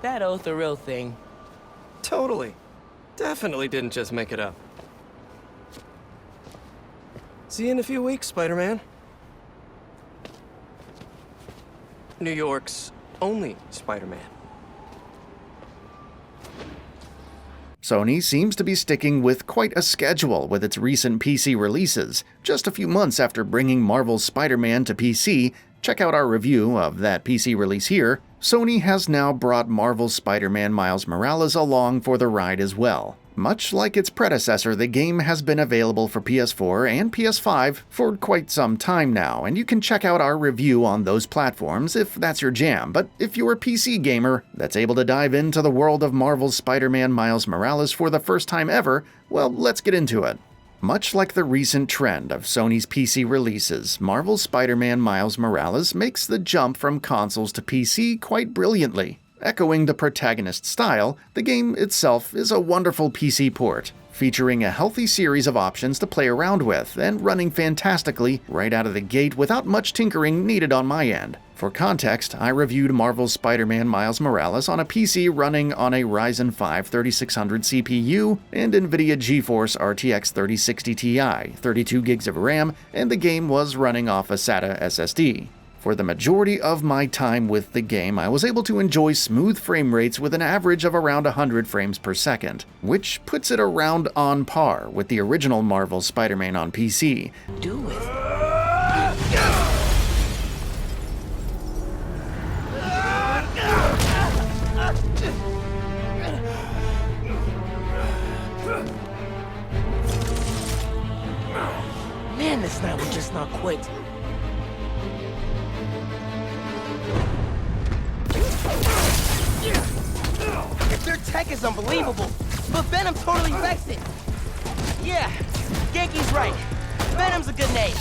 that oath a real thing? Totally. Definitely didn't just make it up. See you in a few weeks, Spider-Man. New York's only Spider-Man. Sony seems to be sticking with quite a schedule with its recent PC releases. Just a few months after bringing Marvel's Spider-Man to PC, check out our review of that PC release here, Sony has now brought Marvel's Spider-Man Miles Morales along for the ride as well. Much like its predecessor, the game has been available for PS4 and PS5 for quite some time now, and you can check out our review on those platforms if that's your jam. But if you're a PC gamer that's able to dive into the world of Marvel's Spider-Man Miles Morales for the first time ever, well, let's get into it. Much like the recent trend of Sony's PC releases, Marvel's Spider-Man Miles Morales makes the jump from consoles to PC quite brilliantly. Echoing the protagonist style, the game itself is a wonderful PC port, featuring a healthy series of options to play around with and running fantastically right out of the gate without much tinkering needed on my end. For context, I reviewed Marvel's Spider-Man Miles Morales on a PC running on a Ryzen 5 3600 CPU and NVIDIA GeForce RTX 3060 Ti, 32 gigs of RAM, and the game was running off a SATA SSD. For the majority of my time with the game, I was able to enjoy smooth frame rates with an average of around 100 frames per second, which puts it around on par with the original Marvel Spider-Man on PC. Do it. Man, this night will just not quit. Their tech is unbelievable, but Venom totally wrecks it. Yeah, Genki's right. Venom's a good name.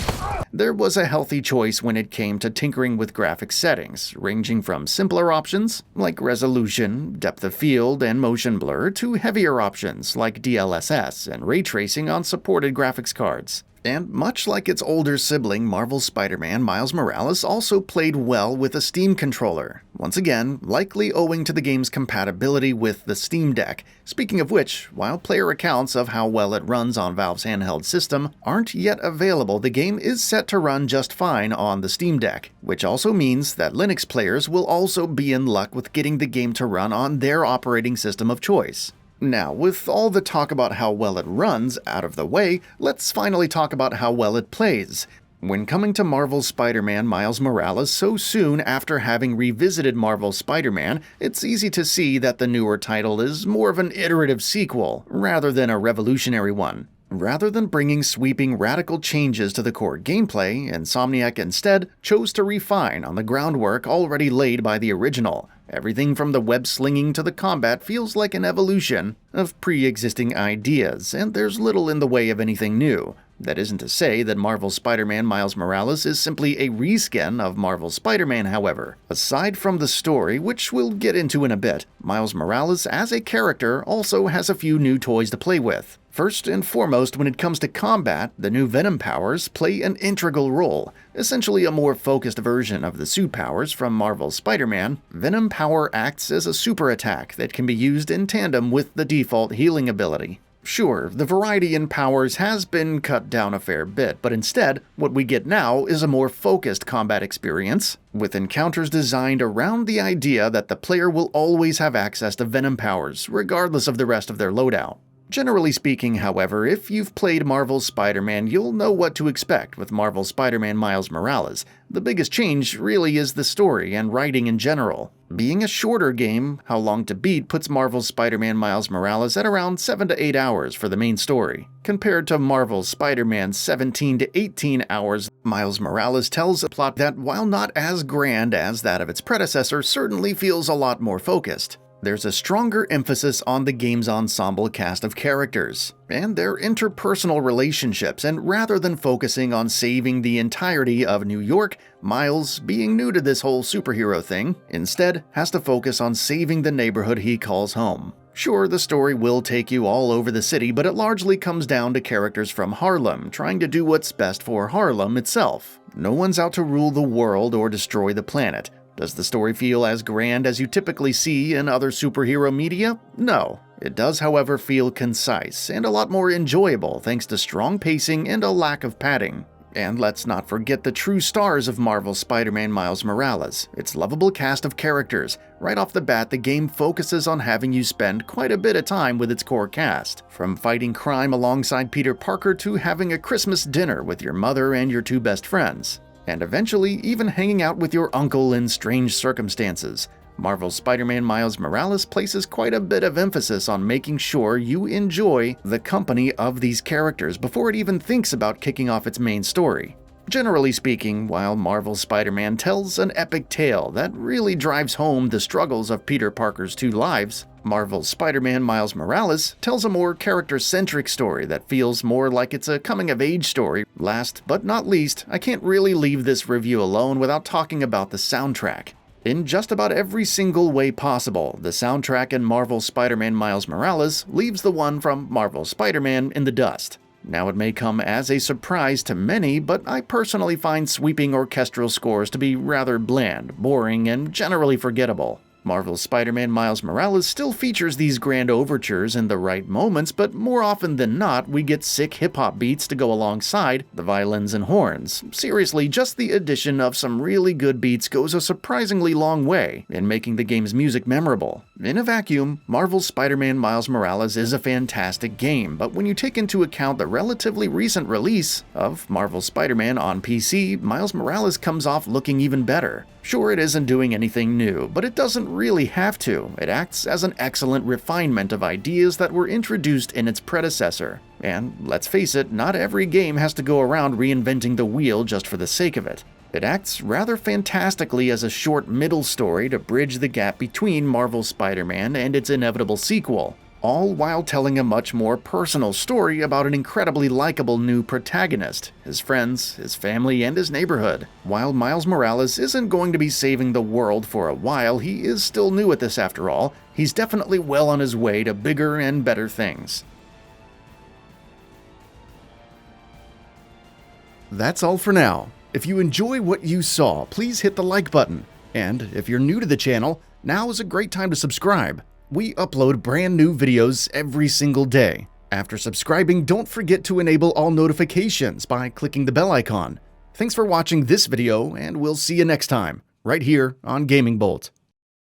There was a healthy choice when it came to tinkering with graphics settings, ranging from simpler options like resolution, depth of field, and motion blur to heavier options like DLSS and ray tracing on supported graphics cards. And much like its older sibling, Marvel's Spider-Man Miles Morales also played well with a Steam controller, once again, likely owing to the game's compatibility with the Steam Deck. Speaking of which, while player accounts of how well it runs on Valve's handheld system aren't yet available, the game is set to run just fine on the Steam Deck, which also means that Linux players will also be in luck with getting the game to run on their operating system of choice. Now, with all the talk about how well it runs out of the way, let's finally talk about how well it plays. When coming to Marvel's Spider-Man Miles Morales so soon after having revisited Marvel's Spider-Man, it's easy to see that the newer title is more of an iterative sequel, rather than a revolutionary one. Rather than bringing sweeping radical changes to the core gameplay, Insomniac instead chose to refine on the groundwork already laid by the original. Everything from the web-slinging to the combat feels like an evolution of pre-existing ideas, and there's little in the way of anything new. That isn't to say that Marvel's Spider-Man Miles Morales is simply a reskin of Marvel's Spider-Man, however. Aside from the story, which we'll get into in a bit, Miles Morales as a character also has a few new toys to play with. First and foremost, when it comes to combat, the new Venom powers play an integral role. Essentially a more focused version of the suit powers from Marvel's Spider-Man, Venom power acts as a super attack that can be used in tandem with the default healing ability. Sure, the variety in powers has been cut down a fair bit, but instead, what we get now is a more focused combat experience, with encounters designed around the idea that the player will always have access to Venom powers, regardless of the rest of their loadout. Generally speaking, however, if you've played Marvel's Spider-Man, you'll know what to expect with Marvel's Spider-Man Miles Morales. The biggest change really is the story and writing in general. Being a shorter game, How Long to Beat puts Marvel's Spider-Man Miles Morales at around 7 to 8 hours for the main story. Compared to Marvel's Spider-Man's 17 to 18 hours, Miles Morales tells a plot that, while not as grand as that of its predecessor, certainly feels a lot more focused. There's a stronger emphasis on the game's ensemble cast of characters and their interpersonal relationships, and rather than focusing on saving the entirety of New York, Miles, being new to this whole superhero thing, instead has to focus on saving the neighborhood he calls home. Sure, the story will take you all over the city, but it largely comes down to characters from Harlem trying to do what's best for Harlem itself. No one's out to rule the world or destroy the planet. Does the story feel as grand as you typically see in other superhero media? No. It does, however, feel concise and a lot more enjoyable thanks to strong pacing and a lack of padding. And let's not forget the true stars of Marvel's Spider-Man Miles Morales, its lovable cast of characters. Right off the bat, the game focuses on having you spend quite a bit of time with its core cast. From fighting crime alongside Peter Parker to having a Christmas dinner with your mother and your two best friends. And eventually, even hanging out with your uncle in strange circumstances. Marvel's Spider-Man Miles Morales places quite a bit of emphasis on making sure you enjoy the company of these characters before it even thinks about kicking off its main story. Generally speaking, while Marvel's Spider-Man tells an epic tale that really drives home the struggles of Peter Parker's two lives, Marvel's Spider-Man Miles Morales tells a more character-centric story that feels more like it's a coming-of-age story. Last but not least, I can't really leave this review alone without talking about the soundtrack. In just about every single way possible, the soundtrack in Marvel's Spider-Man Miles Morales leaves the one from Marvel's Spider-Man in the dust. Now, it may come as a surprise to many, but I personally find sweeping orchestral scores to be rather bland, boring, and generally forgettable. Marvel's Spider-Man Miles Morales still features these grand overtures in the right moments, but more often than not, we get sick hip-hop beats to go alongside the violins and horns. Seriously, just the addition of some really good beats goes a surprisingly long way in making the game's music memorable. In a vacuum, Marvel's Spider-Man Miles Morales is a fantastic game, but when you take into account the relatively recent release of Marvel's Spider-Man on PC, Miles Morales comes off looking even better. Sure, it isn't doing anything new, but it doesn't really have to. It acts as an excellent refinement of ideas that were introduced in its predecessor. And let's face it, not every game has to go around reinventing the wheel just for the sake of it. It acts rather fantastically as a short middle story to bridge the gap between Marvel's Spider-Man and its inevitable sequel, all while telling a much more personal story about an incredibly likable new protagonist, his friends, his family, and his neighborhood. While Miles Morales isn't going to be saving the world for a while, he is still new at this after all. He's definitely well on his way to bigger and better things. That's all for now. If you enjoy what you saw, please hit the like button. And if you're new to the channel, now is a great time to subscribe. We upload brand new videos every single day. After subscribing, don't forget to enable all notifications by clicking the bell icon. Thanks for watching this video, and we'll see you next time, right here on GamingBolt.